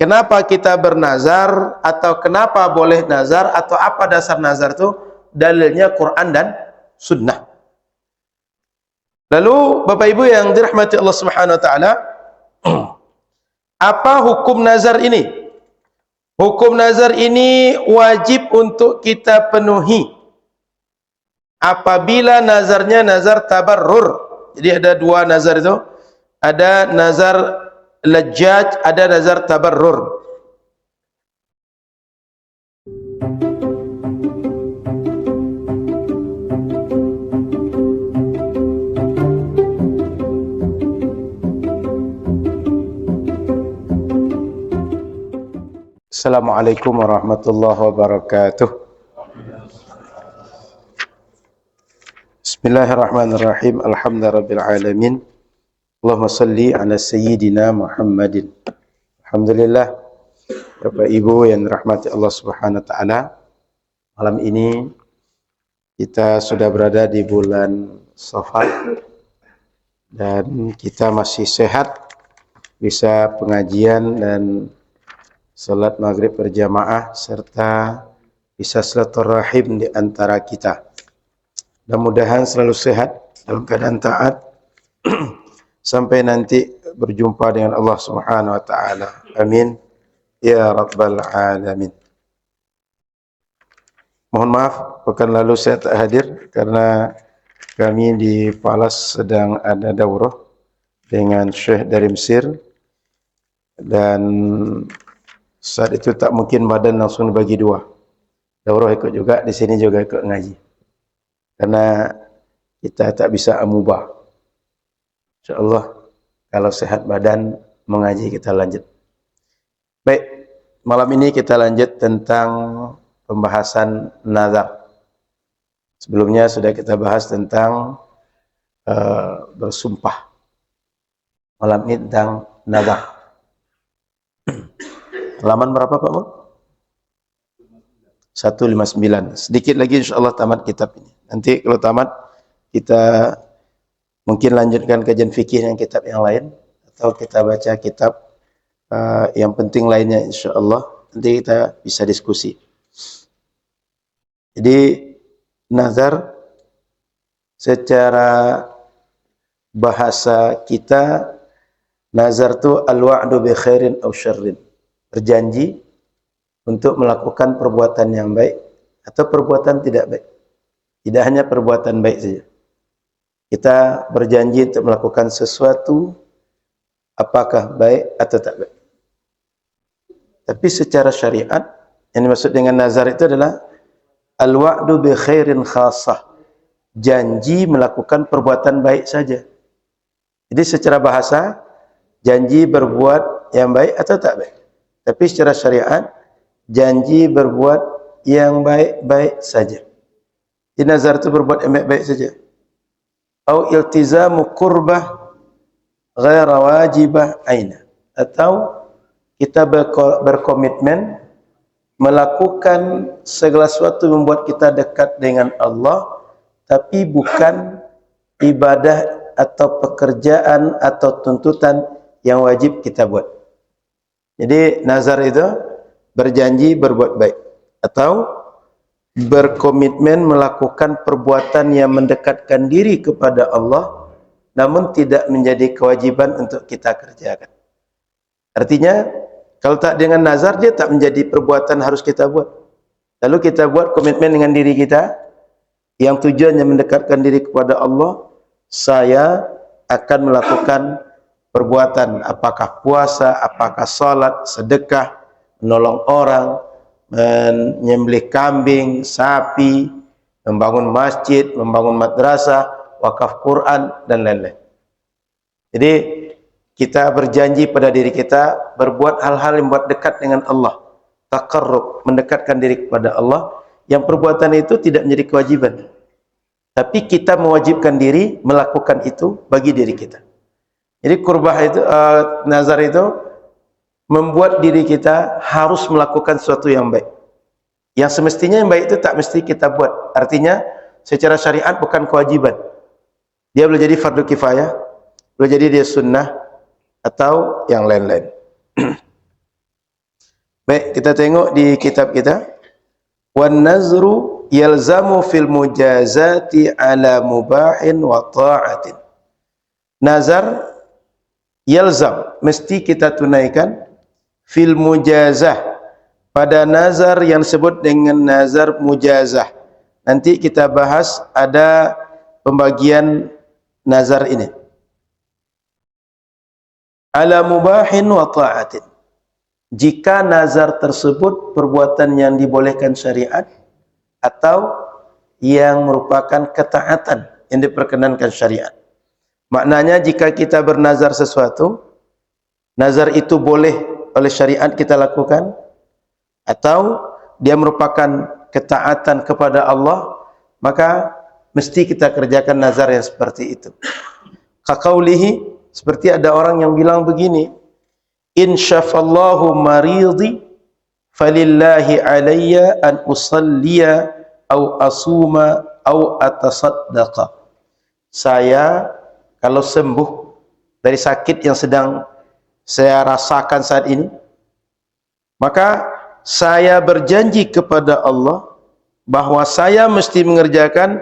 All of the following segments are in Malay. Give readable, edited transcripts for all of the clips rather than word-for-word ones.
Kenapa kita bernazar, atau kenapa boleh nazar, atau apa dasar nazar itu? Dalilnya Quran dan Sunnah. Lalu Bapak Ibu yang dirahmati Allah Subhanahu Wa Taala, apa hukum nazar ini? Hukum nazar ini wajib untuk kita penuhi apabila nazarnya nazar tabarrur. Jadi ada dua nazar itu, ada nazar lajjaj, ada nazar tabarrur. Assalamualaikum warahmatullahi wabarakatuh. Bismillahirrahmanirrahim. Alhamdulillahirabbil alamin. Allahumma salli ala sayyidina Muhammadin. Alhamdulillah, Bapak Ibu yang dirahmati Allah Subhanahu wa taala. Malam ini kita sudah berada di bulan Safar dan kita masih sehat, bisa pengajian dan salat maghrib berjamaah serta bisa silaturahim di antara kita. Mudah-mudahan selalu sehat dalam keadaan taat sampai nanti berjumpa dengan Allah Subhanahu wa taala. Amin ya rabbal alamin. Mohon maaf pekan lalu saya tak hadir karena kami di Palas sedang ada daurah dengan Syekh dari Mesir, dan saat itu tak mungkin badan langsung dibagi dua. Daurah ikut juga, di sini juga ikut ngaji. Karena kita tak bisa amubah. InsyaAllah kalau sehat badan mengaji kita lanjut. Baik, malam ini kita lanjut tentang pembahasan nazar. Sebelumnya sudah kita bahas tentang bersumpah. Malam ini tentang nazar. Halaman berapa Pak Mun? 159. Sedikit lagi insyaAllah tamat kitab ini. Nanti kalau tamat kita mungkin lanjutkan kajian fikih yang kitab yang lain, atau kita baca kitab yang penting lainnya insyaAllah. Nanti kita bisa diskusi. Jadi nazar secara bahasa kita, nazar itu al-wa'du bi khairin aw syarrin. Berjanji untuk melakukan perbuatan yang baik atau perbuatan tidak baik. Tidak hanya perbuatan baik saja. Kita berjanji untuk melakukan sesuatu, apakah baik atau tak baik. Tapi secara syariat, yang dimaksud dengan nazar itu adalah al-wa'du bi khairin khassah. Janji melakukan perbuatan baik saja. Jadi secara bahasa, janji berbuat yang baik atau tak baik. Tapi secara syariat, janji berbuat yang baik-baik saja. Di nazar itu berbuat yang baik-baik saja. Au iltizamu qurbah ghaira wajibah aina. Atau kita berkomitmen melakukan segala sesuatu membuat kita dekat dengan Allah, tapi bukan ibadah atau pekerjaan atau tuntutan yang wajib kita buat. Jadi nazar itu berjanji berbuat baik atau berkomitmen melakukan perbuatan yang mendekatkan diri kepada Allah namun tidak menjadi kewajiban untuk kita kerjakan. Artinya kalau tak dengan nazar, dia tak menjadi perbuatan harus kita buat. Lalu kita buat komitmen dengan diri kita yang tujuannya mendekatkan diri kepada Allah. Saya akan melakukan perbuatan, apakah puasa, apakah salat, sedekah, menolong orang, menyembelih kambing, sapi, membangun masjid, membangun madrasah, wakaf Quran, dan lain-lain. Jadi kita berjanji pada diri kita berbuat hal-hal yang membuat dekat dengan Allah, taqarrub, mendekatkan diri kepada Allah, yang perbuatan itu tidak menjadi kewajiban, tapi kita mewajibkan diri melakukan itu bagi diri kita. Jadi kurbah itu, nazar itu membuat diri kita harus melakukan sesuatu yang baik. Yang semestinya yang baik itu tak mesti kita buat. Artinya secara syariat bukan kewajiban. Dia boleh jadi fardu kifayah, boleh jadi dia sunnah, atau yang lain-lain. Baik, kita tengok di kitab kita. Wan nazru yalzamu fil mujazati ala mubahin wa ta'atin. Nazar yalzam, mesti kita tunaikan fil mujazah, pada nazar yang disebut dengan nazar mujazah. Nanti kita bahas ada pembagian nazar ini. Ala mubahin wa ta'atin. Jika nazar tersebut perbuatan yang dibolehkan syariat atau yang merupakan ketaatan yang diperkenankan syariat. Maknanya jika kita bernazar sesuatu, nazar itu boleh oleh syariat kita lakukan, atau dia merupakan ketaatan kepada Allah, maka mesti kita kerjakan nazar yang seperti itu. Kaqaulihi, seperti ada orang yang bilang begini, in syafallahu maridi falillahi alayya an usalliya au asuma au atasaddaqa. Saya kalau sembuh dari sakit yang sedang saya rasakan saat ini, maka saya berjanji kepada Allah bahwa saya mesti mengerjakan,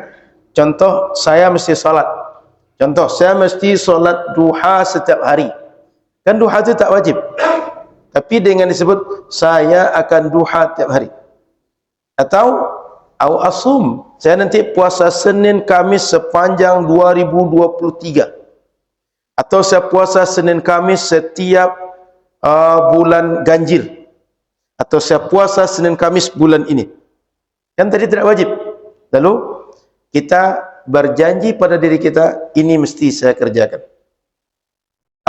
contoh saya mesti salat, contoh saya mesti salat duha setiap hari. Kan duha itu tak wajib, tapi dengan disebut saya akan duha tiap hari. Atau au asum, saya nanti puasa Senin Kamis sepanjang 2023. Atau saya puasa Senin Kamis setiap bulan ganjil. Atau saya puasa Senin Kamis bulan ini. Kan tadi tidak wajib. Lalu kita berjanji pada diri kita, ini mesti saya kerjakan.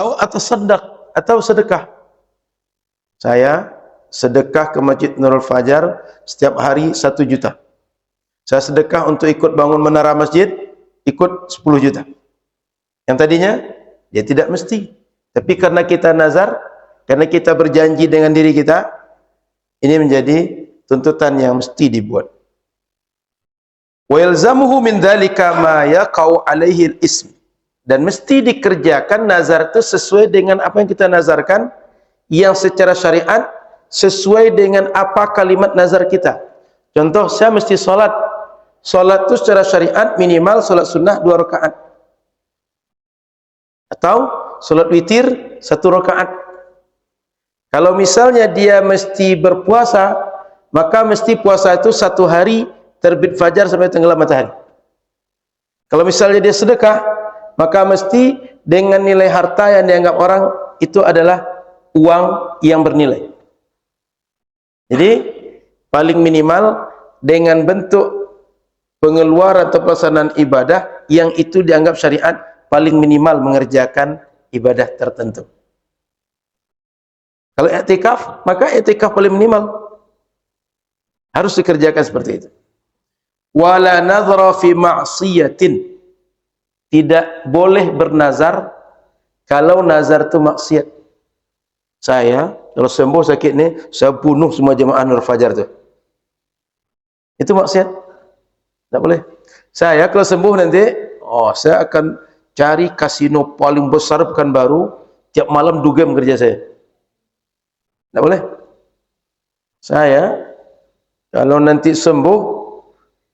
Atau sedekah, atau sedekah. Saya sedekah ke Masjid Nurul Fajar setiap hari 1 juta. Saya sedekah untuk ikut bangun menara masjid, ikut 10 juta. Yang tadinya dia tidak mesti, tapi karena kita nazar, karena kita berjanji dengan diri kita, ini menjadi tuntutan yang mesti dibuat. Wa yalzamuhu min dzalika ma yaqau alaihi al-ism. Dan mesti dikerjakan nazar itu sesuai dengan apa yang kita nazarkan, yang secara syariat sesuai dengan apa kalimat nazar kita. Contoh, saya mesti solat. Solat itu secara syariat minimal solat sunnah 2 rakaat. Atau solat witir 1 rakaat. Kalau misalnya dia mesti berpuasa, maka mesti puasa itu 1 hari terbit fajar sampai tenggelam matahari. Kalau misalnya dia sedekah, maka mesti dengan nilai harta yang dianggap orang itu adalah uang yang bernilai. Jadi paling minimal dengan bentuk pengeluaran atau pelaksanaan ibadah yang itu dianggap syariat paling minimal mengerjakan ibadah tertentu. Kalau i'tikaf, maka i'tikaf paling minimal harus dikerjakan seperti itu. Wala nadhra fi ma'siyatin. Tidak boleh bernazar kalau nazar itu maksiat. Saya kalau sembuh sakit ni, saya bunuh semua jemaah Nur Fajar tu. Itu maksiat. Tak boleh. Saya kalau sembuh nanti, saya akan cari kasino paling besar Pekanbaru, tiap malam dugem kerja saya. Tak boleh. Saya kalau nanti sembuh,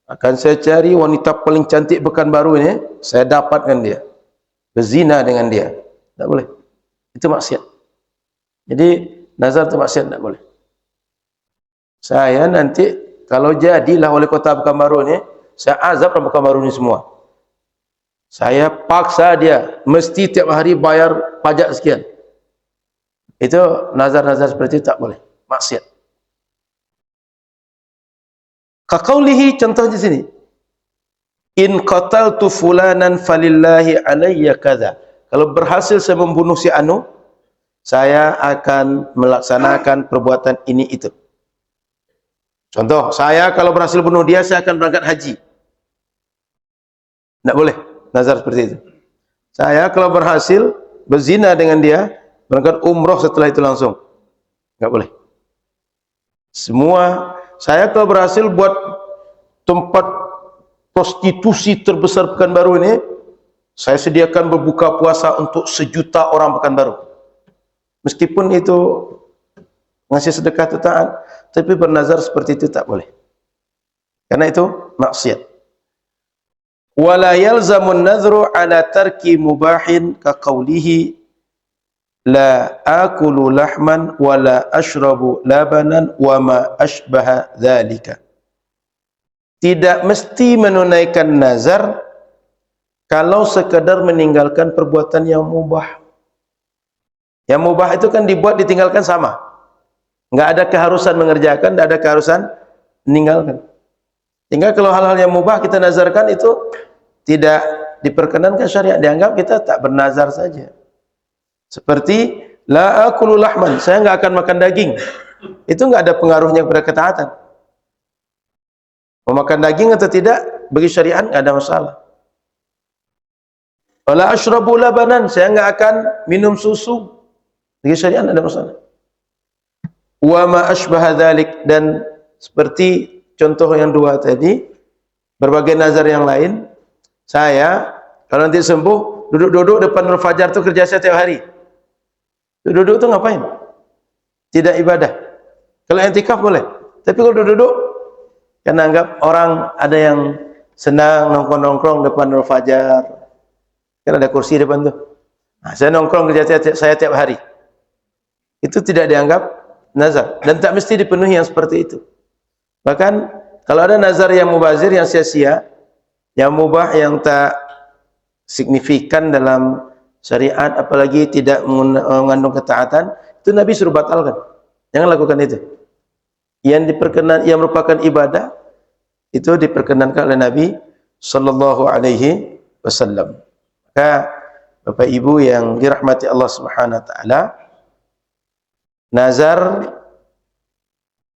akan saya cari wanita paling cantik Pekanbaru ini, saya dapatkan dia, berzina dengan dia. Tak boleh. Itu maksiat. Jadi nazar itu maksiat, tak boleh. Saya nanti kalau jadilah wali kota Pekanbaru ini, saya azab orang Pekanbaru ini semua. Saya paksa dia mesti tiap hari bayar pajak sekian. Itu nazar-nazar seperti itu tak boleh, maksiat. Kaqaulihi, contoh di sini. In qataltu fulanan falillahi alayya kadza. Kalau berhasil saya membunuh si anu, saya akan melaksanakan perbuatan ini itu. Contoh, saya kalau berhasil bunuh dia, saya akan berangkat haji. Tak boleh nazar seperti itu. Saya kalau berhasil berzina dengan dia, berangkat umroh setelah itu langsung. Tak boleh. Semua. Saya kalau berhasil buat tempat prostitusi terbesar Pekanbaru ini, saya sediakan berbuka puasa untuk 1 juta orang Pekanbaru. Meskipun itu Ngasih sedekah itu taat, tapi bernazar seperti itu tak boleh. Karena itu maksiat. Wala yalzamun nadhru ala tarki mubahin ka qawlihi la akulu lahman wala ashrabu labanan wa ma ashbaha dzalika. Tidak mesti menunaikan nazar kalau sekadar meninggalkan perbuatan yang mubah. Yang mubah itu kan dibuat ditinggalkan sama. Enggak ada keharusan mengerjakan, enggak ada keharusan meninggalkan. Sehingga kalau hal-hal yang mubah kita nazarkan itu tidak diperkenankan syariat, dianggap kita tak bernazar saja. Seperti la akulu lahman, saya enggak akan makan daging. Itu enggak ada pengaruhnya kepada ketaatan. Mau makan daging atau tidak bagi syariat enggak ada masalah. Wala ashrabu labanan, saya enggak akan minum susu. Bagi syariat enggak ada masalah. Wa ma asbaha dzalik, dan seperti contoh yang dua tadi, berbagai nazar yang lain. Saya kalau nanti sembuh duduk-duduk depan Nur Fajar itu kerja saya tiap hari. Duduk-duduk itu ngapain? Tidak ibadah. Kalau i'tikaf boleh, tapi kalau duduk-duduk kan anggap orang ada yang senang nongkrong-nongkrong depan Nur Fajar. Kan ada kursi depan tuh. Nah, saya nongkrong kerja saya tiap hari. Itu tidak dianggap nazar, dan tak mesti dipenuhi yang seperti itu. Bahkan kalau ada nazar yang mubazir, yang sia-sia, yang mubah, yang tak signifikan dalam syariat, apalagi tidak mengandung ketaatan, itu Nabi suruh batalkan. Jangan lakukan itu. Yang yang merupakan ibadah itu diperkenankan oleh Nabi sallallahu alaihi wasallam. Maka Bapak Ibu yang dirahmati Allah Subhanahu wa taala, nazar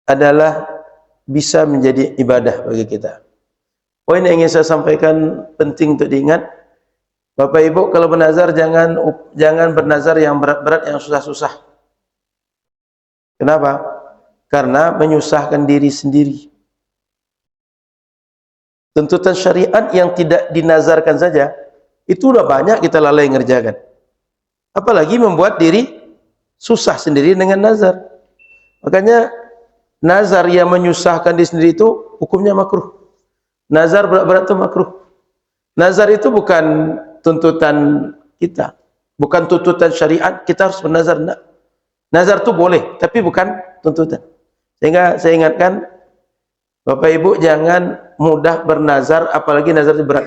adalah bisa menjadi ibadah bagi kita. Poin yang ingin saya sampaikan penting untuk diingat, Bapak Ibu kalau bernazar jangan bernazar yang berat-berat, yang susah-susah. Kenapa? Karena menyusahkan diri sendiri. Tuntutan syariat yang tidak dinazarkan saja, itu udah banyak kita lalai ngerjakan. Apalagi membuat diri susah sendiri dengan nazar. Makanya nazar yang menyusahkan diri sendiri itu hukumnya makruh. Nazar berat-berat itu makruh. Nazar itu bukan tuntutan kita, bukan tuntutan syariat kita harus bernazar. Enggak. Nazar itu boleh, tapi bukan tuntutan. Sehingga saya ingatkan Bapak Ibu jangan mudah bernazar, apalagi nazar itu berat.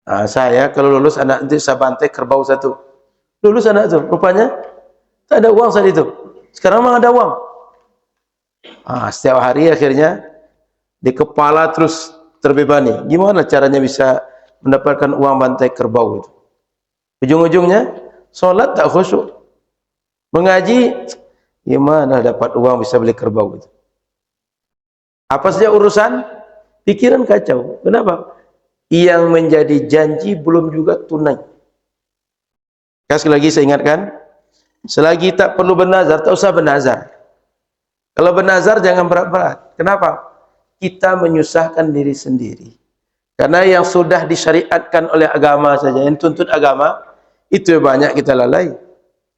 Nah, saya kalau lulus anak nanti saya bantai kerbau satu. Lulus anak itu, rupanya tak ada uang saat itu. Sekarang memang ada uang. Setiap hari akhirnya di kepala terus terbebani. Gimana caranya bisa mendapatkan uang bantai kerbau itu? Ujung-ujungnya sholat tak khusyuk. Mengaji, gimana dapat uang bisa beli kerbau itu? Apa saja urusan, pikiran kacau. Kenapa? Yang menjadi janji belum juga tunai. Sekali lagi saya ingatkan, selagi tak perlu bernazar, tak usah bernazar. Kalau bernazar jangan berat-berat. Kenapa? Kita menyusahkan diri sendiri. Karena yang sudah disyariatkan oleh agama saja, yang tuntut agama, itu banyak kita lalai.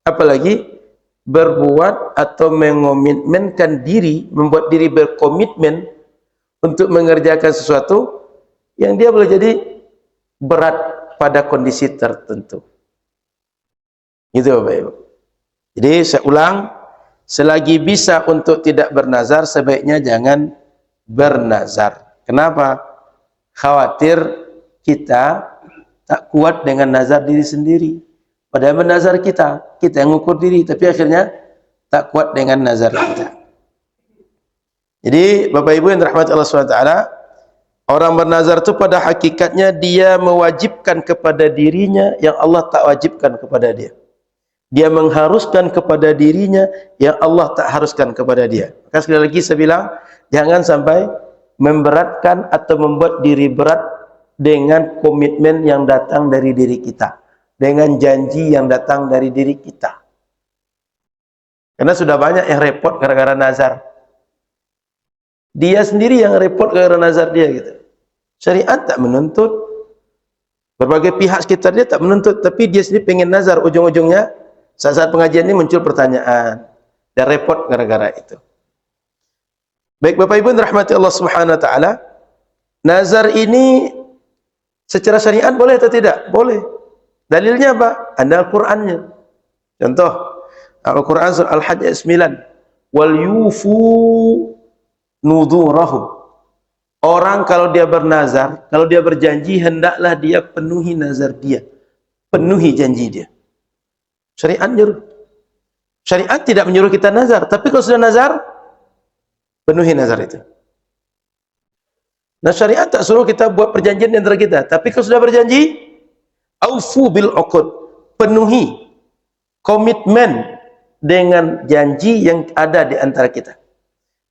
Apalagi berbuat atau mengomitmenkan diri, membuat diri berkomitmen untuk mengerjakan sesuatu yang dia boleh jadi berat pada kondisi tertentu. Itu Bapak Ibu. Jadi saya ulang, selagi bisa untuk tidak bernazar, sebaiknya jangan bernazar. Kenapa? Khawatir kita tak kuat dengan nazar diri sendiri. Padahal bernazar kita yang mengukur diri, tapi akhirnya tak kuat dengan nazar kita. Jadi Bapak Ibu yang dirahmati Allah SWT, orang bernazar itu pada hakikatnya dia mewajibkan kepada dirinya yang Allah tak wajibkan kepada dia. Dia mengharuskan kepada dirinya yang Allah tak haruskan kepada dia. Maka sekali lagi saya bilang, jangan sampai memberatkan atau membuat diri berat dengan komitmen yang datang dari diri kita, dengan janji yang datang dari diri kita. Karena sudah banyak yang repot gara-gara nazar. Dia sendiri yang repot gara-gara nazar dia gitu. Syariat tak menuntut, berbagai pihak sekitar dia tak menuntut, tapi dia sendiri pengen nazar. Ujung-ujungnya saat-saat pengajian ini muncul pertanyaan, dan repot gara-gara itu. Baik Bapak Ibu rahmati Allah Subhanahu wa taala, nazar ini secara syariat boleh atau tidak? Boleh. Dalilnya apa? Ada Al-Qur'annya. Contoh Al-Qur'an surah Al-Hajj ayat 9, wal yufu nudurahum. Orang kalau dia bernazar, kalau dia berjanji, hendaklah dia penuhi nazar dia, penuhi janji dia. Syariat nyuruh. Syariat tidak menyuruh kita nazar, tapi kalau sudah nazar, penuhi nazar itu. Nah, syariat tak suruh kita buat perjanjian di antara kita, tapi kalau sudah berjanji, aufu bil uqud, penuhi komitmen dengan janji yang ada di antara kita.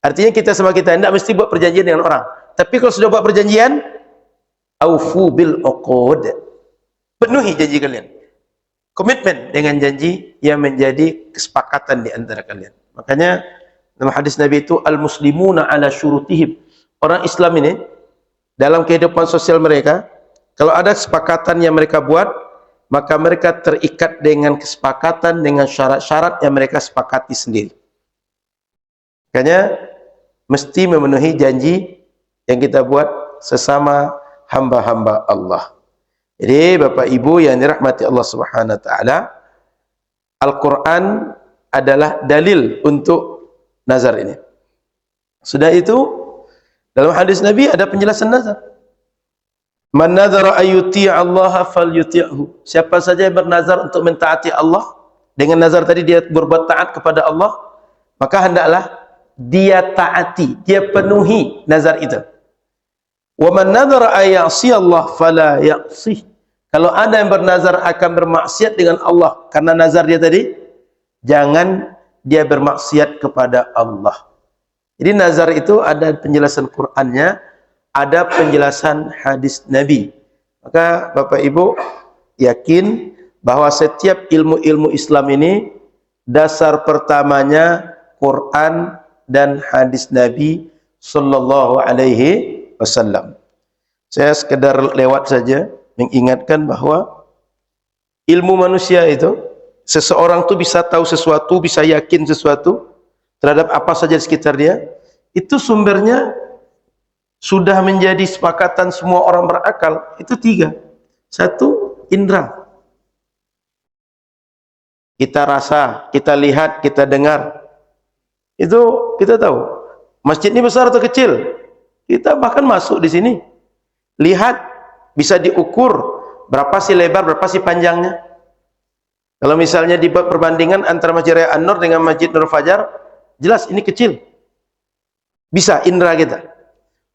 Artinya kita sama kita tidak mesti buat perjanjian dengan orang, tapi kalau sudah buat perjanjian, aufu bil uqud, penuhi janji kalian. Komitmen dengan janji yang menjadi kesepakatan di antara kalian. Makanya dalam hadis Nabi itu al-muslimuna ala syurutihim. Orang Islam ini dalam kehidupan sosial mereka, kalau ada kesepakatan yang mereka buat, maka mereka terikat dengan kesepakatan dengan syarat-syarat yang mereka sepakati sendiri. Makanya mesti memenuhi janji yang kita buat sesama hamba-hamba Allah. Jadi Bapak Ibu yang dirahmati Allah Subhanahu wa taala, Al-Qur'an adalah dalil untuk nazar ini. Sudah itu dalam hadis Nabi ada penjelasan nazar. Man nadzara ayyuti' Allah falyuti'hu. Siapa saja yang bernazar untuk mentaati Allah, dengan nazar tadi dia berbuat taat kepada Allah, maka hendaklah dia taati, dia penuhi nazar itu. Wa man nadzara ayyasi Allah fala ya'sih. Kalau ada yang bernazar akan bermaksiat dengan Allah karena nazar dia tadi, jangan dia bermaksiat kepada Allah. Jadi nazar itu ada penjelasan Qur'annya, ada penjelasan hadis Nabi. Maka Bapak Ibu yakin bahwa setiap ilmu-ilmu Islam ini dasar pertamanya Quran dan hadis Nabi sallallahu alaihi wasallam. Saya sekedar lewat saja mengingatkan bahwa ilmu manusia itu, seseorang itu bisa tahu sesuatu, bisa yakin sesuatu terhadap apa saja di sekitar dia, itu sumbernya sudah menjadi sepakatan semua orang berakal, itu 3. 1, indera. Kita rasa, kita lihat, kita dengar. Itu kita tahu. Masjid ini besar atau kecil? Kita bahkan masuk di sini. Lihat, bisa diukur berapa sih lebar, berapa sih panjangnya. Kalau misalnya dibuat perbandingan antara Masjid Raya An-Nur dengan Masjid Nur Fajar, jelas ini kecil. Bisa indera kita.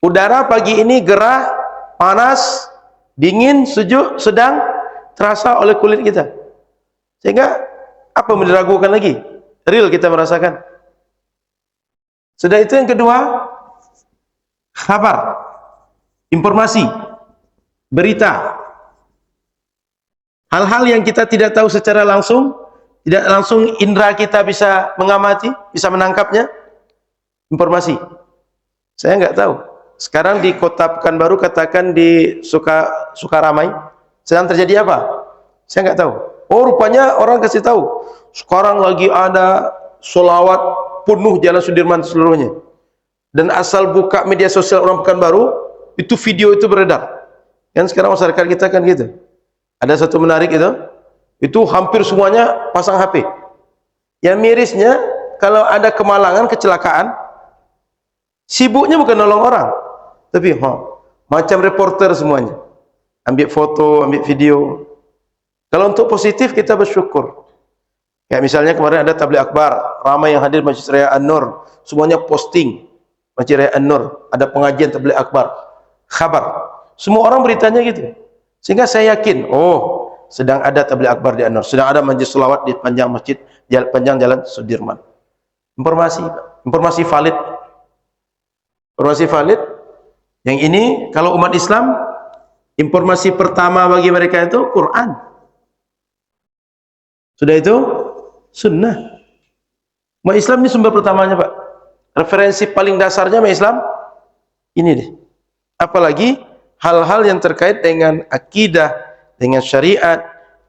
Udara pagi ini gerah, panas, dingin, sejuk, sedang terasa oleh kulit kita. Sehingga apa yang diragukan lagi? Real kita merasakan. Sudah itu yang kedua, kabar, informasi, berita. Hal-hal yang kita tidak tahu secara langsung, tidak langsung indera kita bisa mengamati, bisa menangkapnya. Informasi. Saya nggak tahu. Sekarang di Kota Pekanbaru, katakan di Sukaramai, sedang terjadi apa? Saya nggak tahu. Oh, rupanya orang kasih tahu. Sekarang lagi ada sholawat penuh Jalan Sudirman seluruhnya. Dan asal buka media sosial orang Pekanbaru, itu video itu beredar. Kan sekarang masyarakat kita kan gitu. Ada satu menarik itu hampir semuanya pasang HP. Yang mirisnya, kalau ada kemalangan, kecelakaan, sibuknya bukan nolong orang, tapi macam reporter semuanya. Ambil foto, ambil video. Kalau untuk positif kita bersyukur. Ya misalnya kemarin ada tabligh akbar, ramai yang hadir Masjid Raya An-Nur, semuanya posting Masjid Raya An-Nur, ada pengajian tabligh akbar, kabar. Semua orang beritanya gitu. Sehingga saya yakin, oh, sedang ada tabligh akbar di An-Nur, sedang ada majlis selawat di panjang Jalan Sudirman. Informasi valid. Informasi valid. Yang ini kalau umat Islam, informasi pertama bagi mereka itu Quran. Sudah itu sunnah. Umat Islam ini sumber pertamanya, Pak. Referensi paling dasarnya umat Islam ini deh. Apalagi hal-hal yang terkait dengan akidah, dengan syariat,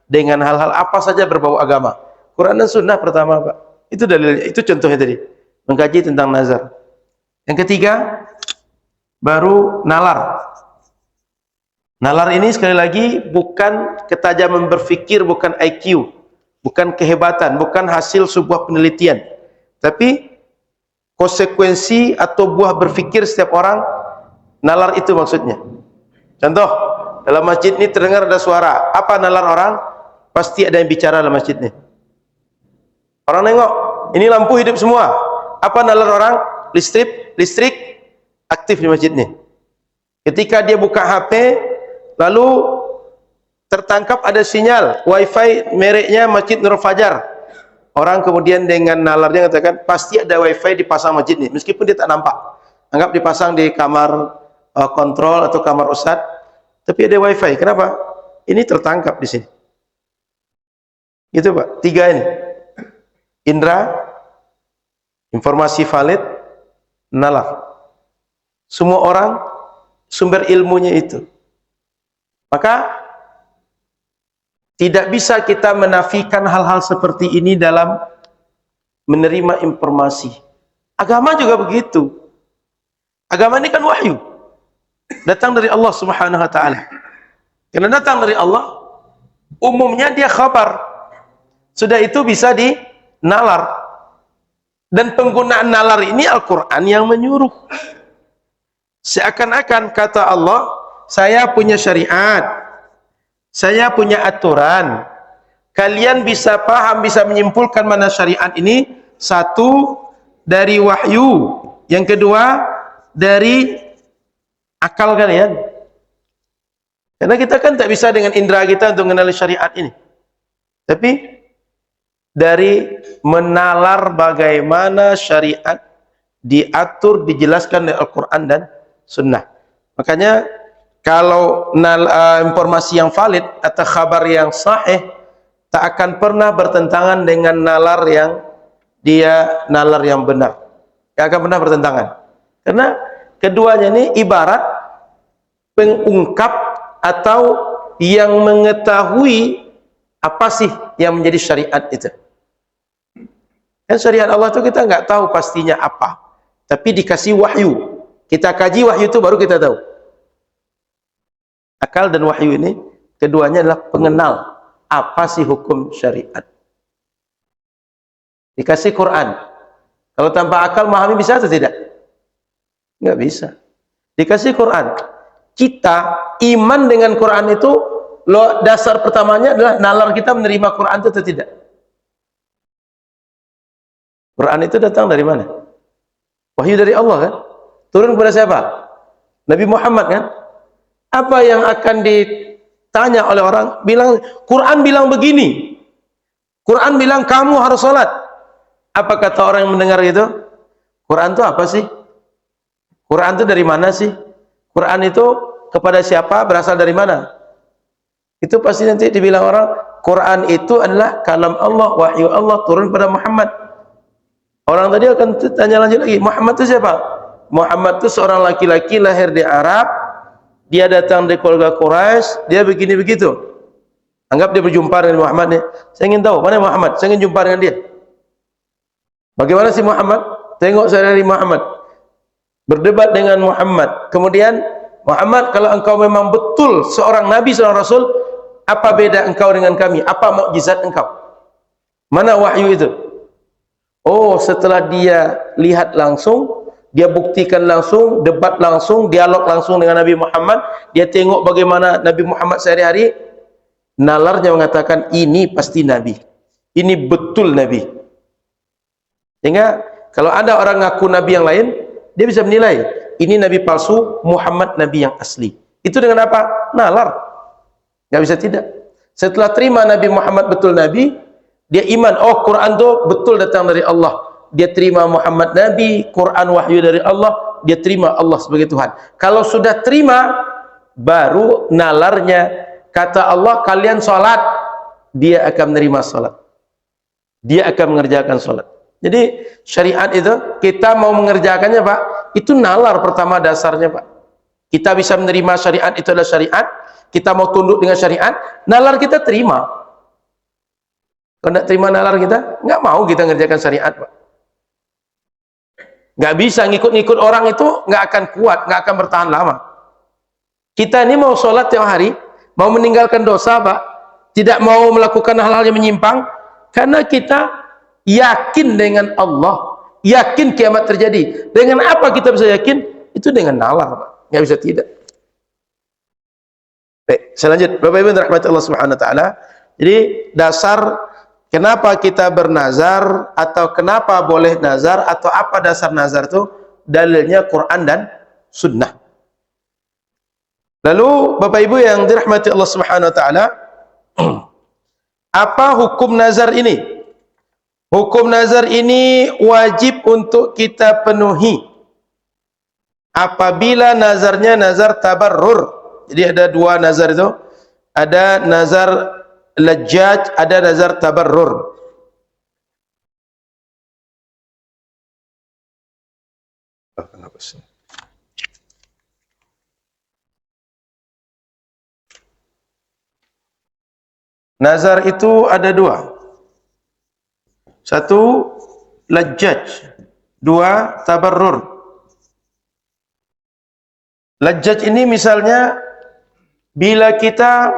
dengan hal-hal apa saja berbau agama. Quran dan sunnah pertama, Pak. Itu dalilnya, itu contohnya tadi. Mengkaji tentang nazar. Yang ketiga, baru nalar. Nalar ini sekali lagi bukan ketajaman berfikir, bukan IQ, bukan kehebatan, bukan hasil sebuah penelitian, tapi konsekuensi atau buah berfikir setiap orang. Nalar itu maksudnya. Contoh, dalam masjid ini terdengar ada suara. Apa nalar orang? Pasti ada yang bicara dalam masjid ini. Orang nengok, ini lampu hidup semua. Apa nalar orang? Listrik aktif di masjid ini. Ketika dia buka HP, lalu tertangkap ada sinyal wifi mereknya Masjid Nurul Fajar. Orang kemudian dengan nalarnya katakan pasti ada wifi dipasang masjid ini, meskipun dia tak nampak. Anggap dipasang di kamar kontrol atau kamar ustad, tapi ada wifi. Kenapa? Ini tertangkap di sini. Itu Pak, tiga ini. Indra, informasi valid, nalar. Semua orang sumber ilmunya itu. Maka tidak bisa kita menafikan hal-hal seperti ini dalam menerima informasi. Agama juga begitu. Agama ini kan wahyu, datang dari Allah Subhanahu wa taala. Karena datang dari Allah, umumnya dia khabar. Sudah itu bisa dinalar. Dan penggunaan nalar ini Al-Qur'an yang menyuruh. Seakan-akan kata Allah, saya punya syariat, saya punya aturan. Kalian bisa paham, bisa menyimpulkan mana syariat ini. Satu, dari wahyu. Yang kedua, dari akal kalian. Karena kita kan tak bisa dengan indera kita untuk mengenali syariat ini. Tapi dari menalar bagaimana syariat diatur, dijelaskan oleh Al-Quran dan Sunnah. Makanya kalau informasi yang valid atau kabar yang sahih tak akan pernah bertentangan dengan nalar yang nalar yang benar. Tidak akan pernah bertentangan. Karena keduanya ini ibarat pengungkap atau yang mengetahui apa sih yang menjadi syariat itu. Kan syariat Allah itu kita nggak tahu pastinya apa, tapi dikasih wahyu. Kita kaji wahyu itu baru kita tahu. Akal dan wahyu ini keduanya adalah pengenal apa sih hukum syariat. Dikasih Quran. Kalau tanpa akal memahami bisa atau tidak? Nggak bisa. Dikasih Quran. Kita iman dengan Quran itu dasar pertamanya adalah nalar kita menerima Quran itu atau tidak. Quran itu datang dari mana? Wahyu dari Allah kan? Turun kepada siapa? Nabi Muhammad kan? Apa yang akan ditanya oleh orang? Bilang, Quran bilang begini. Quran bilang kamu harus sholat. Apa kata orang yang mendengar itu? Quran itu apa sih? Quran itu dari mana sih? Quran itu kepada siapa? Berasal dari mana? Itu pasti nanti dibilang orang, Quran itu adalah kalam Allah, wahyu Allah turun pada Muhammad. Orang tadi akan tanya lanjut lagi, Muhammad itu siapa? Muhammad itu seorang laki-laki lahir di Arab, dia datang dari keluarga Quraisy, dia begini begitu. Anggap dia berjumpa dengan Muhammad nih. Saya ingin tahu mana Muhammad, saya ingin jumpa dengan dia. Bagaimana sih Muhammad? Tengok saya dari Muhammad. Berdebat dengan Muhammad. Kemudian Muhammad, kalau engkau memang betul seorang nabi, seorang rasul, apa beda engkau dengan kami? Apa mukjizat engkau? Mana wahyu itu? Oh, setelah dia lihat langsung, dia buktikan langsung, debat langsung, dialog langsung dengan Nabi Muhammad, dia tengok bagaimana Nabi Muhammad sehari-hari, nalarnya mengatakan ini pasti nabi, ini betul nabi. Sehingga kalau ada orang ngaku nabi yang lain, dia bisa menilai ini nabi palsu, Muhammad nabi yang asli. Itu dengan apa? Nalar. Nggak bisa tidak. Setelah terima Nabi Muhammad betul nabi, dia iman, oh Quran itu betul datang dari Allah. Dia terima Muhammad nabi, Quran wahyu dari Allah, dia terima Allah sebagai Tuhan. Kalau sudah terima, baru nalarnya kata Allah kalian sholat, dia akan menerima sholat, dia akan mengerjakan sholat. Jadi syariat itu kita mau mengerjakannya Pak, itu nalar pertama dasarnya Pak. Kita bisa menerima syariat itu adalah syariat, kita mau tunduk dengan syariat, nalar kita terima. Kalau tidak terima nalar kita, nggak mau kita ngerjakan syariat, Pak. Nggak bisa ngikut-ngikut orang itu, nggak akan kuat, nggak akan bertahan lama. Kita ini mau sholat tiap hari, mau meninggalkan dosa, Pak, tidak mau melakukan hal-hal yang menyimpang, karena kita yakin dengan Allah, yakin kiamat terjadi. Dengan apa kita bisa yakin? Itu dengan nalar, Pak. Nggak bisa tidak. Baik, saya lanjut. Bapak Ibu rahmati Allah Subhanahu wa taala. Jadi dasar kenapa kita bernazar atau kenapa boleh nazar atau apa dasar nazar itu? Dalilnya Quran dan Sunnah. Lalu Bapak Ibu yang dirahmati Allah Subhanahu wa taala, apa hukum nazar ini? Hukum nazar ini wajib untuk kita penuhi apabila nazarnya nazar tabarrur. Jadi ada dua nazar itu, ada nazar lajjaj, ada nazar tabarrur. Nazar itu ada dua. Satu lajjaj, dua tabarrur. Lajjaj ini misalnya bila kita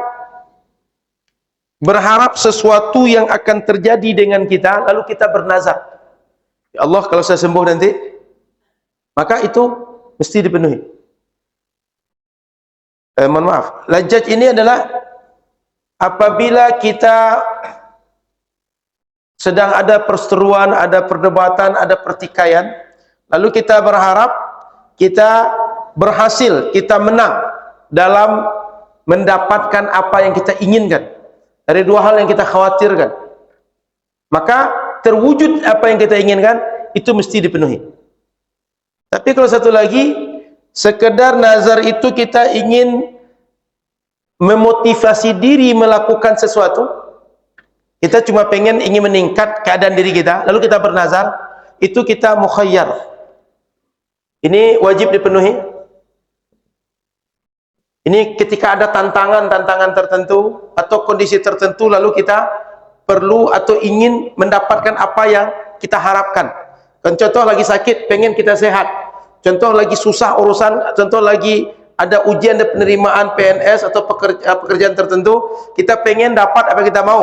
berharap sesuatu yang akan terjadi dengan kita, lalu kita bernazar, ya Allah, kalau saya sembuh nanti, maka itu mesti dipenuhi. Mohon maaf, lajjaj ini adalah apabila kita sedang ada perseteruan, ada perdebatan, ada pertikaian, lalu kita berharap kita berhasil, kita menang dalam mendapatkan apa yang kita inginkan dari dua hal yang kita khawatirkan, maka terwujud apa yang kita inginkan itu mesti dipenuhi. Tapi kalau satu lagi, sekedar nazar itu kita ingin memotivasi diri melakukan sesuatu, kita cuma ingin meningkat keadaan diri kita, lalu kita bernazar, itu kita mukhayyar. Ini wajib dipenuhi. Ini ketika ada tantangan tertentu atau kondisi tertentu, lalu kita perlu atau ingin mendapatkan apa yang kita harapkan. Contoh lagi sakit, pengen kita sehat. Contoh lagi susah urusan, contoh lagi ada ujian dan penerimaan PNS atau pekerjaan tertentu, kita pengen dapat apa yang kita mau.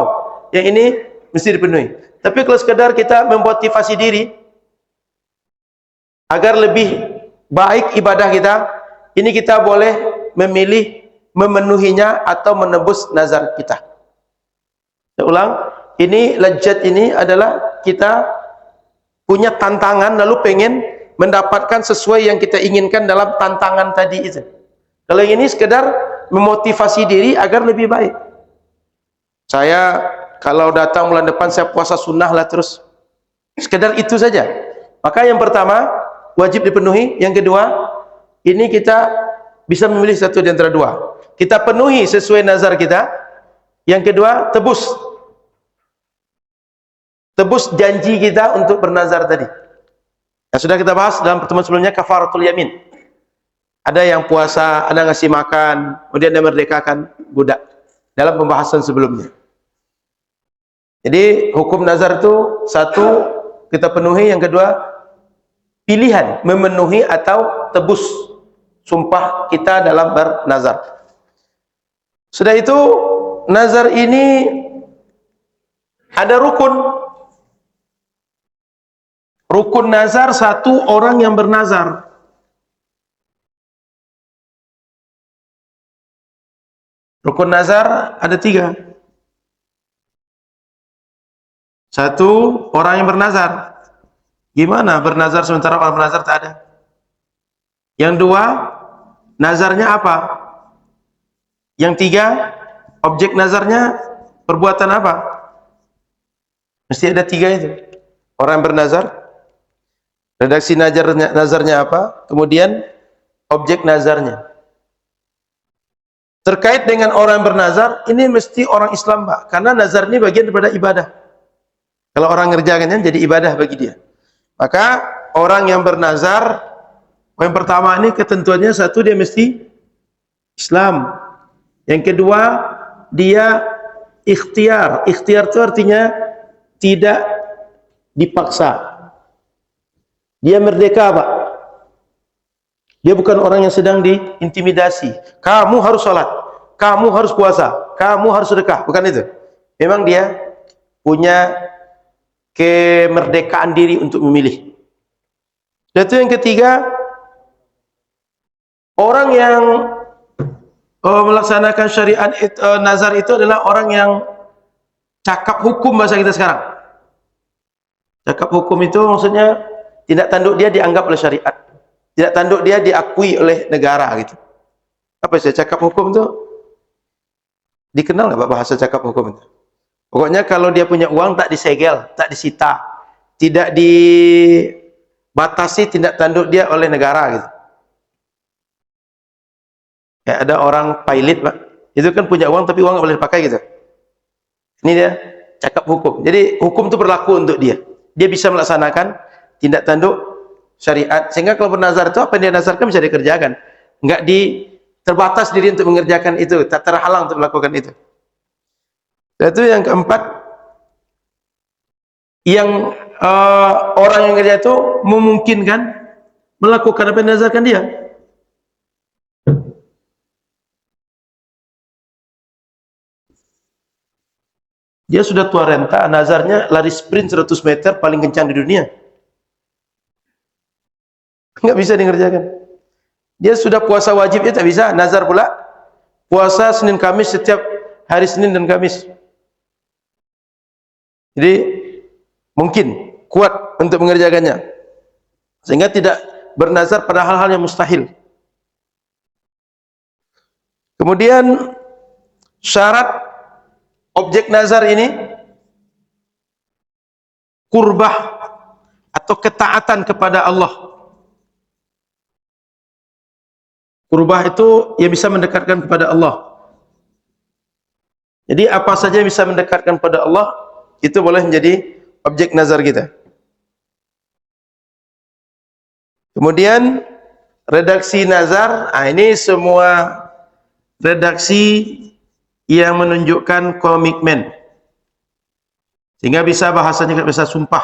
Yang ini mesti dipenuhi. Tapi kalau sekedar kita memotivasi diri agar lebih baik ibadah kita, ini kita boleh memilih memenuhinya atau menebus nazar kita. Saya ulang, ini lajjat ini adalah kita punya tantangan lalu pengen mendapatkan sesuai yang kita inginkan dalam tantangan tadi itu. Kalau ini sekedar memotivasi diri agar lebih baik. Saya kalau datang bulan depan saya puasa sunnah lah terus. Sekedar itu saja. Maka yang pertama wajib dipenuhi, yang kedua ini kita bisa memilih satu di antara dua. Kita penuhi sesuai nazar kita. Yang kedua, tebus janji kita untuk bernazar tadi. Yang sudah kita bahas dalam pertemuan sebelumnya, kafaratul yamin. Ada yang puasa, ada ngasih makan, kemudian dia merdekakan budak. Dalam pembahasan sebelumnya. Jadi hukum nazar itu satu kita penuhi, yang kedua pilihan memenuhi atau tebus sumpah kita dalam bernazar. Sudah itu nazar ini ada rukun. Rukun nazar satu orang yang bernazar. Rukun nazar ada 3. Satu orang yang bernazar. Gimana bernazar sementara orang bernazar tak ada? Yang dua, nazarnya apa? Yang tiga, objek nazarnya perbuatan apa? Mesti ada 3 itu. Orang yang bernazar, redaksi nazarnya apa? Kemudian objek nazarnya. Terkait dengan orang yang bernazar, ini mesti orang Islam, Pak. Karena nazar ini bagian daripada ibadah. Kalau orang ngerjakannya jadi ibadah bagi dia. Maka orang yang bernazar, yang pertama ini ketentuannya satu, dia mesti Islam. Yang kedua, dia ikhtiar. Ikhtiar itu artinya tidak dipaksa. Dia merdeka, Pak. Dia bukan orang yang sedang diintimidasi. Kamu harus sholat, kamu harus puasa, kamu harus sedekah. Bukan itu. Memang dia punya kemerdekaan diri untuk memilih. Dan itu yang ketiga, orang yang melaksanakan syariat nazar itu adalah orang yang cakap hukum bahasa kita sekarang. Cakap hukum itu maksudnya tindak tanduk dia dianggap oleh syariat. Tidak tanduk dia diakui oleh negara gitu. Apa sih cakap hukum itu? Dikenal nggak Pak bahasa cakap hukum itu? Pokoknya kalau dia punya uang tak disegel, tak disita, tidak dibatasi tindak tanduk dia oleh negara gitu. Ya, ada orang pilot Pak, itu kan punya uang tapi uang nggak boleh dipakai gitu. Ini dia cakap hukum. Jadi hukum itu berlaku untuk dia. Dia bisa melaksanakan tindak tanduk syariat, sehingga kalau bernazar itu apa yang dia nazarkan bisa dikerjakan, enggak terbatas diri untuk mengerjakan itu, tak terhalang untuk melakukan itu. Dan itu yang keempat, yang orang yang kerja itu memungkinkan melakukan apa yang dinazarkan dia. Dia sudah tua renta, nazarnya lari sprint 100 meter paling kencang di dunia. Enggak bisa dikerjakan. Dia sudah puasa wajib, ya tak bisa. Nazar pula puasa Senin Kamis setiap hari Senin dan Kamis. Jadi mungkin kuat untuk mengerjakannya, sehingga tidak bernazar pada hal-hal yang mustahil. Kemudian syarat objek nazar ini kurbah atau ketaatan kepada Allah. Kurbah itu yang bisa mendekatkan kepada Allah. Jadi apa saja yang bisa mendekatkan kepada Allah itu boleh menjadi objek nazar kita. Kemudian redaksi nazar, ini semua redaksi yang menunjukkan komitmen, sehingga bisa bahasanya bisa sumpah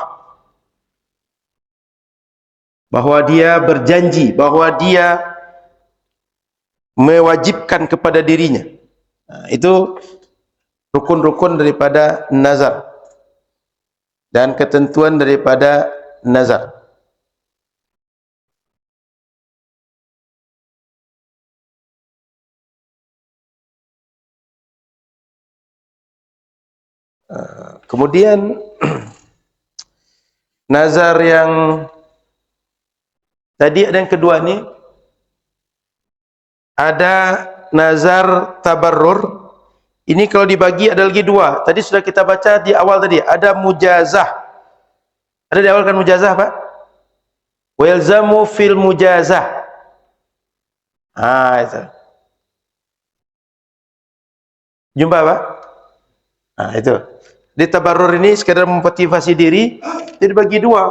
bahwa dia berjanji, bahwa dia mewajibkan kepada dirinya. Itu rukun-rukun daripada nazar dan ketentuan daripada nazar. Kemudian nazar yang tadi ada yang kedua nih, ada nazar tabarrur. Ini kalau dibagi ada lagi dua. Tadi sudah kita baca di awal tadi, ada mujazah. Ada di awal kan mujazah, Pak? Wa yalzamu fil mujazah. Itu. Jumpa, Pak? Itu. Di tabarrur ini sekedar memotivasi diri, jadi bagi dua.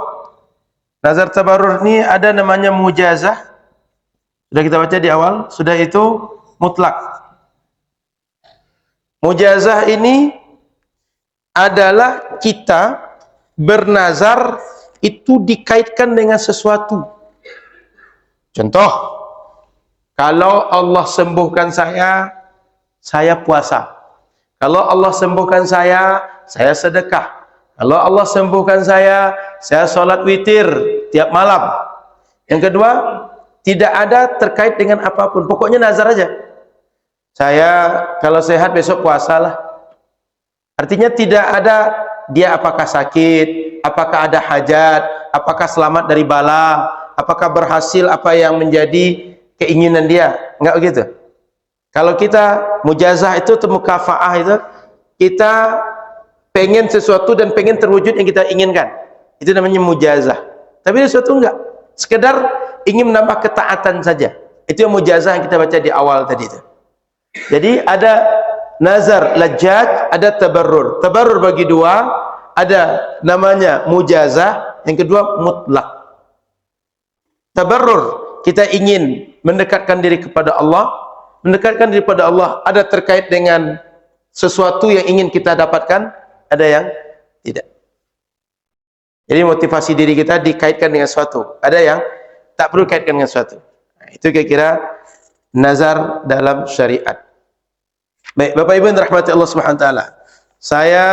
Nazar tabarrur ini ada namanya mujazah. Sudah kita baca di awal, sudah itu mutlak. Mujazah ini adalah kita bernazar itu dikaitkan dengan sesuatu. Contoh, kalau Allah sembuhkan saya puasa. Kalau Allah sembuhkan saya sedekah. Kalau Allah sembuhkan saya sholat witir tiap malam. Yang kedua, tidak ada terkait dengan apapun, pokoknya nazar aja. Saya kalau sehat besok puasalah. Artinya tidak ada dia apakah sakit, apakah ada hajat, apakah selamat dari bala, apakah berhasil apa yang menjadi keinginan dia. Enggak begitu. Kalau kita mujazah itu atau mukafaah itu, kita pengen sesuatu dan pengen terwujud yang kita inginkan. Itu namanya mujazah. Tapi sesuatu enggak, sekedar ingin menambah ketaatan saja. Itu yang mujazah yang kita baca di awal tadi itu. Jadi ada nazar lajjaj, ada tabarrur. Tabarrur bagi dua, ada namanya mujazah, yang kedua mutlak. Tabarrur, kita ingin mendekatkan diri kepada Allah. Mendekatkan diri kepada Allah ada terkait dengan sesuatu yang ingin kita dapatkan, ada yang tidak. Jadi motivasi diri kita dikaitkan dengan sesuatu. Ada yang tak perlu kaitkan dengan sesuatu. Itu kira-kira nazar dalam syariat. Baik, Bapak Ibu yang dirahmati Allah Subhanahu wa taala. Saya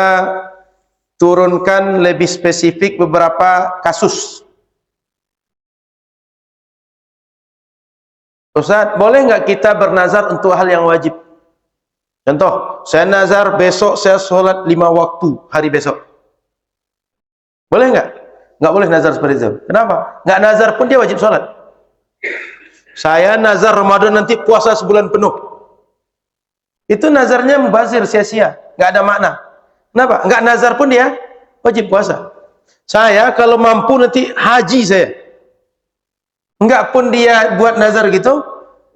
turunkan lebih spesifik beberapa kasus. Ustaz, boleh enggak kita bernazar untuk hal yang wajib? Contoh, saya nazar besok saya solat 5 waktu hari besok. Boleh enggak? Enggak boleh nazar seperti itu. Kenapa? Enggak nazar pun dia wajib solat. Saya nazar Ramadan nanti puasa sebulan penuh. Itu nazarnya mubazir, sia-sia, enggak ada makna. Kenapa? Enggak nazar pun dia wajib puasa. Saya kalau mampu nanti haji saya. Enggak pun dia buat nazar gitu,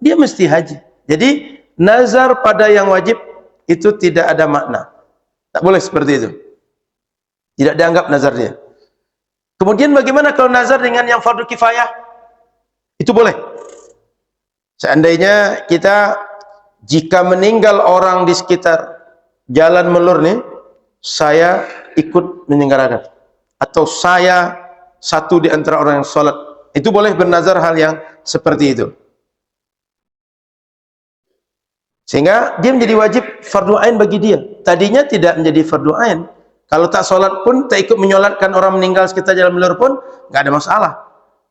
dia mesti haji. Jadi nazar pada yang wajib itu tidak ada makna. Tak boleh seperti itu. Tidak dianggap nazar dia. Kemudian bagaimana kalau nazar dengan yang fardu kifayah? Itu boleh. Seandainya kita jika meninggal orang di sekitar jalan Melur nih, saya ikut menyelenggarakan. Atau saya satu di antara orang yang sholat. Itu boleh bernazar hal yang seperti itu. Sehingga dia menjadi wajib fardu ain bagi dia. Tadinya tidak menjadi fardu ain. Kalau tak sholat pun, tak ikut menyolatkan orang meninggal sekitar jalan Melur pun, nggak ada masalah.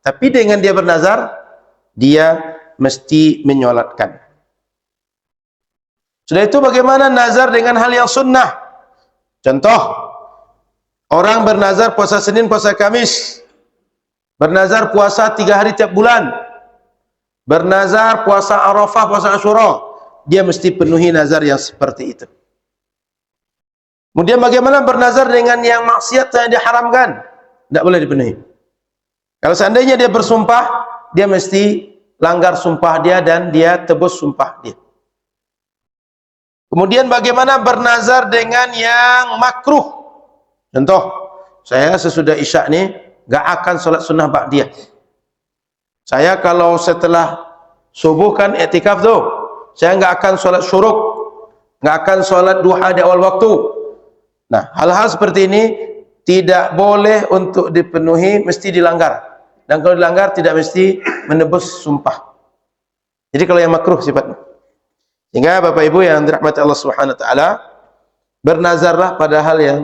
Tapi dengan dia bernazar, dia mesti menyolatkan. Sudah itu bagaimana nazar dengan hal yang sunnah? Contoh, orang bernazar puasa Senin, puasa Kamis. Bernazar puasa 3 hari tiap bulan. Bernazar puasa Arafah, puasa Asyura. Dia mesti penuhi nazar yang seperti itu. Kemudian bagaimana bernazar dengan yang maksiat yang diharamkan? Tidak boleh dipenuhi. Kalau seandainya dia bersumpah, dia mesti langgar sumpah dia dan dia tebus sumpah dia. Kemudian bagaimana bernazar dengan yang makruh? Contoh, saya sesudah isya nih gak akan sholat sunnah ba'diyah. Saya kalau setelah subuh kan i'tikaf tuh, saya gak akan sholat syuruk, gak akan sholat duha di awal waktu. Nah, hal-hal seperti ini tidak boleh untuk dipenuhi, mesti dilanggar. Dan kalau dilanggar tidak mesti menebus sumpah. Jadi kalau yang makruh sifatnya. Sehingga Bapak Ibu yang dirahmati Allah Subhanahu wa taala, bernazarlah pada hal yang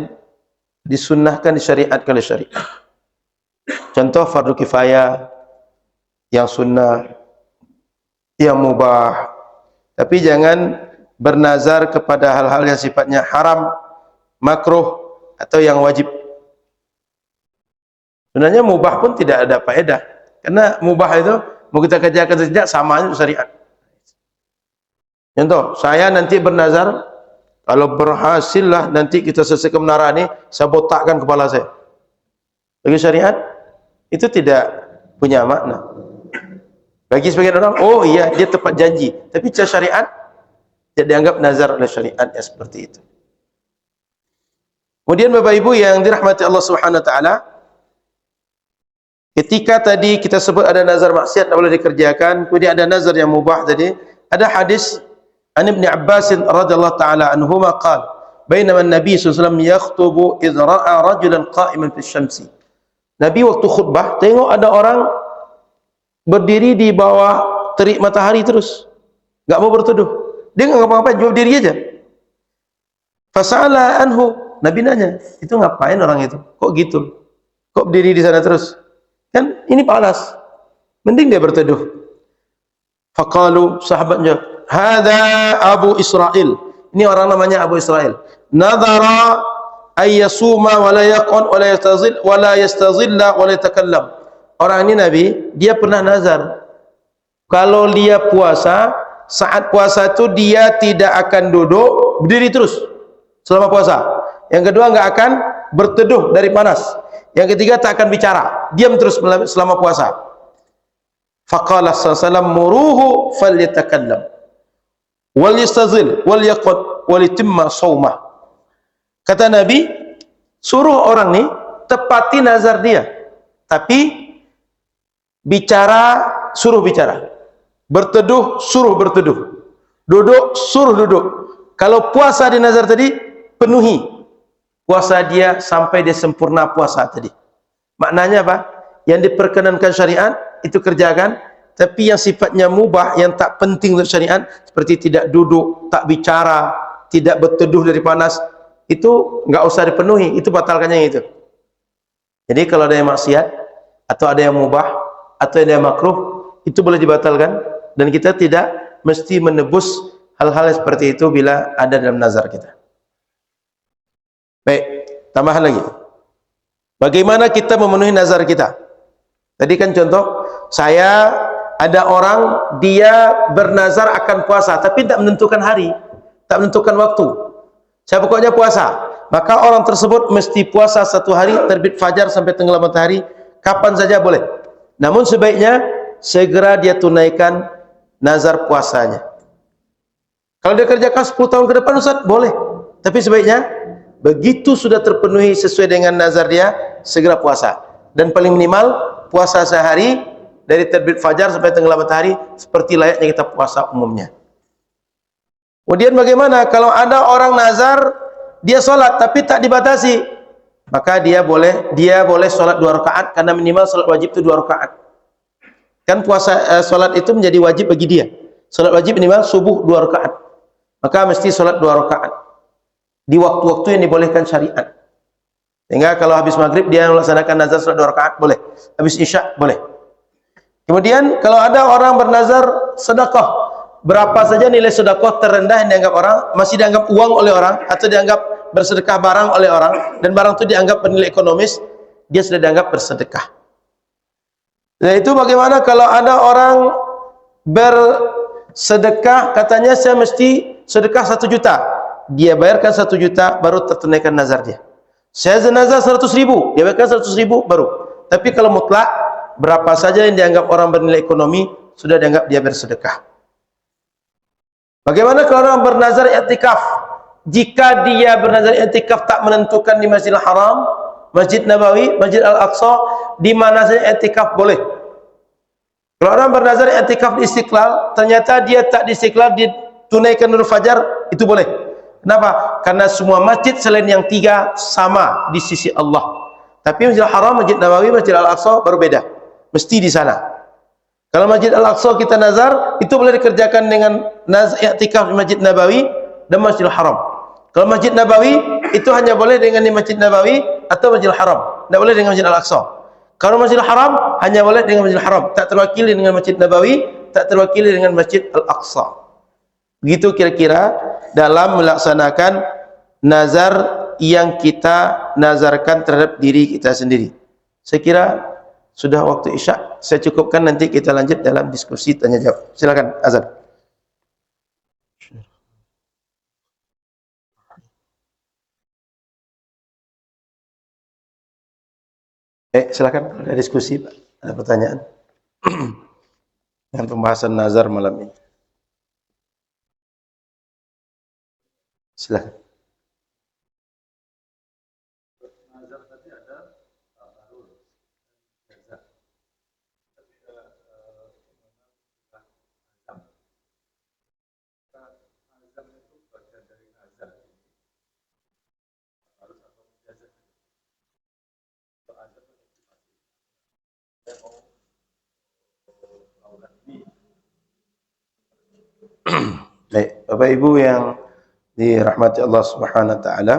disunnahkan, disyariatkan oleh syariat. Contoh fardu kifayah, yang sunnah, yang mubah. Tapi jangan bernazar kepada hal-hal yang sifatnya haram, makruh, atau yang wajib. Sebenarnya mubah pun tidak ada faedah. Karena mubah itu mau kita kerjakan atau tidak sama aja syariat. Contoh, saya nanti bernazar kalau berhasillah nanti kita selesaikan menara ini, saya botakkan kepala saya. Bagi syariat itu tidak punya makna. Bagi sebagian orang, oh iya dia tepat janji. Tapi cara syariat tidak dianggap nazar oleh syariat yang seperti itu. Kemudian Bapak Ibu yang dirahmati Allah Subhanahu wa taala, ketika tadi kita sebut ada nazar maksiat tak boleh dikerjakan, kemudian ada nazar yang mubah tadi, ada hadis an Ibnu Abbas radhiyallahu taala anhuma qala, bainama an-nabi sallallahu alaihi wasallam yakhutubu idh ra'a rajulan qa'iman fi asy-syamsi. Nabi waktu khutbah tengok ada orang berdiri di bawah terik matahari terus, enggak mau berteduh. Dia enggak ngapa-ngapain, cuma berdiri aja. Fasala anhu, Nabi nanya, itu ngapain orang itu? Kok gitu? Kok berdiri di sana terus? Kan ini panas. Mending dia berteduh. Faqalu, sahabatnya, hadza Abu Israil. Ini orang namanya Abu Israil. Nadhara ayyasuma wa la yaqun wa la yastazil wa la yastazilla wa la yatakallam. Orang ini Nabi, dia pernah nazar. Kalau dia puasa, saat puasa itu dia tidak akan duduk, berdiri terus selama puasa. Yang kedua enggak akan berteduh dari panas. Yang ketiga tak akan bicara, diam terus selama puasa. Faqala sallallahu alaihi wasallam muruhu falyatakallam wal yastazil wal yaqut wal yutimma shaumah. Kata Nabi, suruh orang ni tepati nazar dia, tapi bicara suruh bicara, berteduh suruh berteduh, duduk suruh duduk. Kalau puasa di nazar tadi penuhi puasa dia sampai dia sempurna puasa tadi. Maknanya apa? Yang diperkenankan syariat itu kerjakan, tapi yang sifatnya mubah, yang tak penting untuk syariat, seperti tidak duduk, tak bicara, tidak berteduh dari panas, itu nggak usah dipenuhi, itu batalkannya itu. Jadi kalau ada yang maksiat, atau ada yang mubah, atau ada yang makruh, itu boleh dibatalkan, dan kita tidak mesti menebus hal-hal seperti itu bila ada dalam nazar kita. Baik, tambahan lagi. Bagaimana kita memenuhi nazar kita? Tadi kan contoh, saya ada orang dia bernazar akan puasa, tapi tak menentukan hari, tak menentukan waktu. Saya pokoknya puasa. Maka orang tersebut mesti puasa 1 hari, terbit fajar sampai tenggelam matahari, kapan saja boleh. Namun sebaiknya segera dia tunaikan nazar puasanya. Kalau dia kerjakan 10 tahun ke depan, Ustaz, boleh. Tapi sebaiknya begitu sudah terpenuhi sesuai dengan nazar dia, segera puasa. Dan paling minimal puasa sehari dari terbit fajar sampai tenggelam matahari, seperti layaknya kita puasa umumnya. Kemudian bagaimana kalau ada orang nazar dia sholat tapi tak dibatasi, maka dia boleh sholat 2 rakaat, karena minimal sholat wajib itu 2 rakaat. Kan puasa sholat itu menjadi wajib bagi dia. Sholat wajib minimal subuh 2 rakaat, maka mesti sholat 2 rakaat di waktu-waktu yang dibolehkan syariat. Sehingga kalau habis maghrib dia melaksanakan nazar sholat 2 rakaat boleh, habis isya boleh. Kemudian kalau ada orang bernazar sedekah, berapa saja nilai sedekah terendah yang dianggap orang, masih dianggap uang oleh orang, atau dianggap bersedekah barang oleh orang, dan barang itu dianggap bernilai ekonomis, dia sudah dianggap bersedekah. Dan itu bagaimana kalau ada orang bersedekah, katanya saya mesti sedekah 1 juta, dia bayarkan 1 juta baru tertunaikan nazar dia. Saya jenazah 100.000, dia bayarkan 100.000 baru. Tapi kalau mutlak, berapa saja yang dianggap orang bernilai ekonomi sudah dianggap dia bersedekah. Bagaimana kalau orang bernazar i'tikaf? Jika dia bernazar i'tikaf tak menentukan di Masjidil Haram, Masjid Nabawi, Masjid Al-Aqsa, di mana saja i'tikaf boleh. Kalau orang bernazar i'tikaf di Istiqlal, ternyata dia tak di Istiqlal, ditunaikan Nurul Fajar, itu boleh. Kenapa? Karena semua masjid selain yang 3 sama di sisi Allah. Tapi Masjidil Haram, Masjid Nabawi, Masjid Al-Aqsa berbeda. Mesti di sana. Kalau Masjid Al-Aqsa kita nazar, itu boleh dikerjakan dengan i'tikaf di Masjid Nabawi dan Masjidil Haram. Kalau Masjid Nabawi, itu hanya boleh dengan di Masjid Nabawi atau Masjidil Haram. Tidak boleh dengan Masjid Al-Aqsa. Kalau Masjidil Haram, hanya boleh dengan Masjidil Haram. Tak terwakili dengan Masjid Nabawi, tak terwakili dengan Masjid Al-Aqsa. Begitu kira-kira dalam melaksanakan nazar yang kita nazarkan terhadap diri kita sendiri. Saya kira sudah waktu isya, saya cukupkan, nanti kita lanjut dalam diskusi tanya jawab. Silakan azan. Silakan ada diskusi, Pak. Ada pertanyaan dengan pembahasan nazar malam ini. Silakan. Baik, Bapak Ibu yang dirahmati Allah Subhanahu wa taala,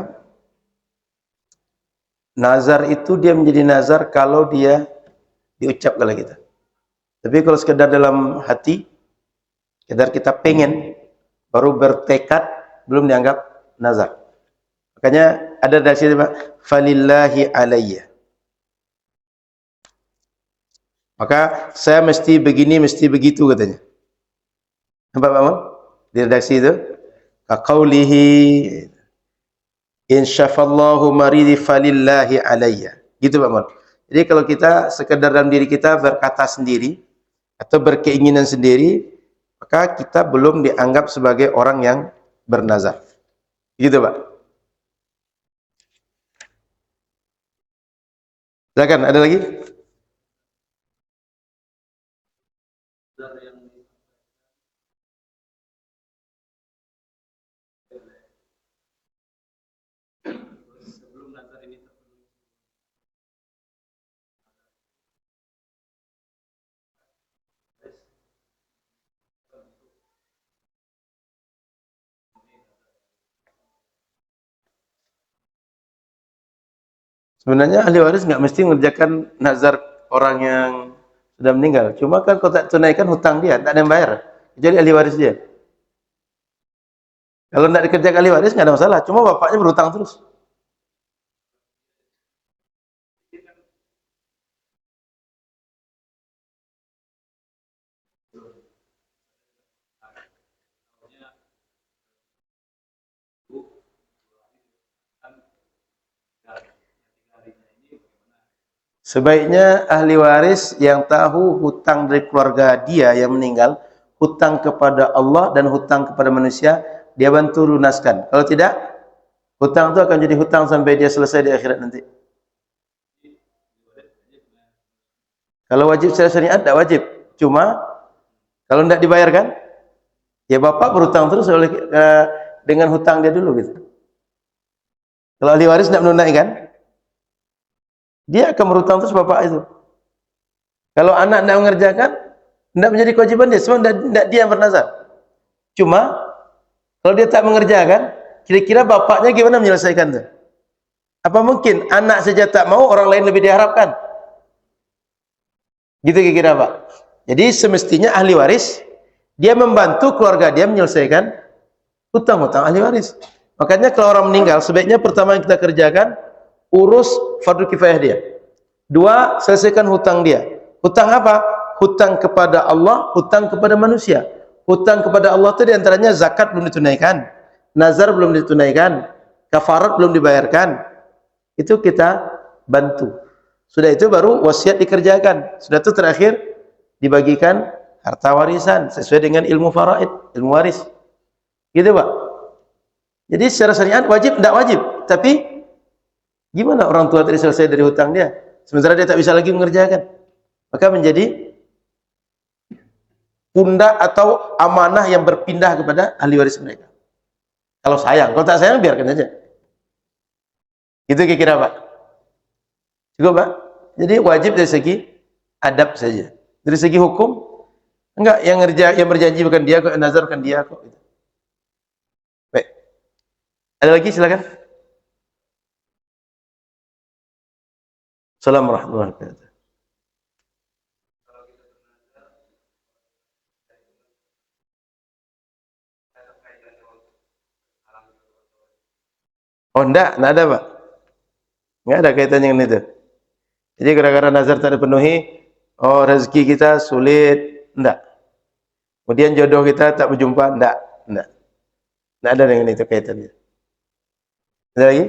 nazar itu dia menjadi nazar kalau dia diucapkan oleh kita. Tapi kalau sekedar dalam hati, sekedar kita pengen, baru bertekad, belum dianggap nazar. Makanya ada dari sini, falillahi alayya. Maka saya mesti begini, mesti begitu katanya. Nampak Pak Mun? Di redaksi itu, kaqaulihi insyafallahu maridi falillahi alayya. Gitu Pak Mun. Jadi kalau kita sekedar dalam diri kita berkata sendiri atau berkeinginan sendiri, maka kita belum dianggap sebagai orang yang bernazar. Gitu Pak. Silakan, ada lagi? Sebenarnya ahli waris nggak mesti mengerjakan nazar orang yang sudah meninggal. Cuma kan kalau tak tunaikan hutang dia, tak ada yang bayar. Jadi ahli waris dia. Kalau tidak dikerjakan ahli waris nggak ada masalah. Cuma bapaknya berhutang terus. Sebaiknya ahli waris yang tahu hutang dari keluarga dia yang meninggal, hutang kepada Allah dan hutang kepada manusia, dia bantu lunaskan. Kalau tidak, hutang itu akan jadi hutang sampai dia selesai di akhirat nanti. Kalau wajib secara syariat, tidak wajib. Cuma, kalau tidak dibayarkan, ya bapak berhutang terus oleh dengan hutang dia dulu gitu. Kalau ahli waris tidak menunaikan, dia akan berhutang terus bapak itu. Kalau anak tidak mengerjakan, tidak menjadi kewajiban dia, semua tidak dia yang bernazar. Cuma kalau dia tak mengerjakan, kira-kira bapaknya gimana menyelesaikan itu? Apa mungkin anak saja tak mau, orang lain lebih diharapkan? Gitu kira-kira Pak. Jadi semestinya ahli waris dia membantu keluarga dia menyelesaikan hutang-hutang ahli waris. Makanya kalau orang meninggal, sebaiknya pertama yang kita kerjakan urus fardu kifayah dia. Dua, selesaikan hutang dia. Hutang apa? Hutang kepada Allah, hutang kepada manusia. Hutang kepada Allah itu diantaranya zakat belum ditunaikan, nazar belum ditunaikan, kafarat belum dibayarkan. Itu kita bantu. Sudah itu baru wasiat dikerjakan. Sudah itu terakhir dibagikan harta warisan sesuai dengan ilmu faraid, ilmu waris. Gitu Pak. Jadi secara syariat wajib, tidak wajib. Tapi gimana orang tua tadi selesai dari hutang dia, sementara dia tak bisa lagi mengerjakan, maka menjadi pundak atau amanah yang berpindah kepada ahli waris mereka. Kalau sayang, kalau tak sayang biarkan aja. Itu kira-kira Pak. Cukup Pak. Jadi wajib dari segi adab saja. Dari segi hukum enggak, yang berjanji bukan dia kok, nazar bukan dia kok. Baik. Ada lagi silakan. Assalamualaikum warahmatullahi wabarakatuh. Oh enggak ada Pak. Enggak ada kaitannya dengan itu. Jadi gara-gara nazar tak dipenuhi, oh rezeki kita sulit, enggak. Kemudian jodoh kita tak berjumpa, enggak. Enggak ada dengan itu kaitannya. Ada lagi?